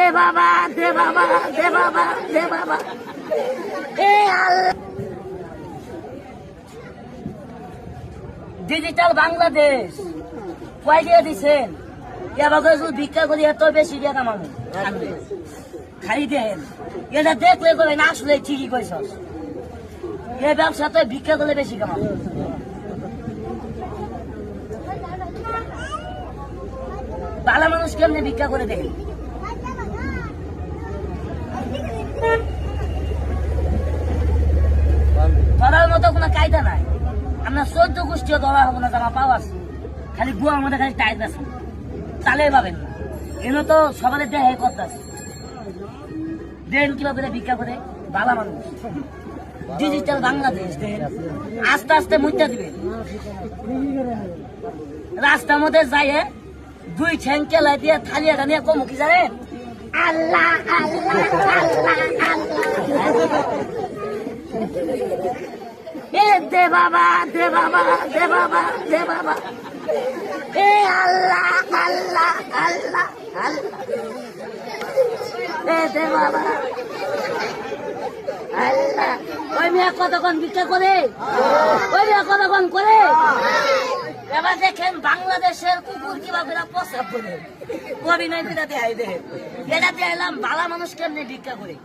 দে বাবা দে বাবা দে বাবা দে বাবা এ আল্লাহ। ডিজিটাল বাংলাদেশ কয় দিয়ে দিচ্ছেন? এবার ভিক্ষা করি এত বেশি দিয়ে কামানো খাই দেন। এটা দেখলে করে না আসলে ঠিকই কইস, এই ব্যবসাতে ভিক্ষা করলে বেশি কামানো। ভালো মানুষ কেমনি ভিক্ষা করে দেখেন? ধরার মতো কোনো কায়দা নাই। আমরা 14 গোষ্ঠীও ধরা হবো না, জামা পাওয়া আছে, খালি গুয়া আমাদের খালি টাইট আছে, চালে পাবেন না। এনে তো সবাই দেহে কথা আছে, দেন কিভাবে ভিক্ষা করে ভালো মানুষ। ডিজিটাল বাংলাদেশ দেন, আস্তে আস্তে মুদ্রা দিবে। রাস্তার মধ্যে যাইয়ে 2 ঠ্যাং কেলাই দিয়ে থালিয়াটা নিয়ে কম কি জানেন? আল্লাহ আল্লাহ আল্লাহ আল্লাহ এ দে বাবা দে বাবা দে বাবা দে বাবা এ আল্লাহ আল্লাহ আল্লাহ আল্লাহ এ দে বাবা আল্লাহ। ওই মেয়ে কতক্ষণ ভিক্ষা করে, ওই মেয়ে কতক্ষণ করে। এবার দেখেন বাংলাদেশের কুকুর কিভাবে প্রস্রাব করে অভিনয় করে দেয়। এটা দিয়ে এলাম ভালো মানুষ কেমনি ভিক্ষা করে।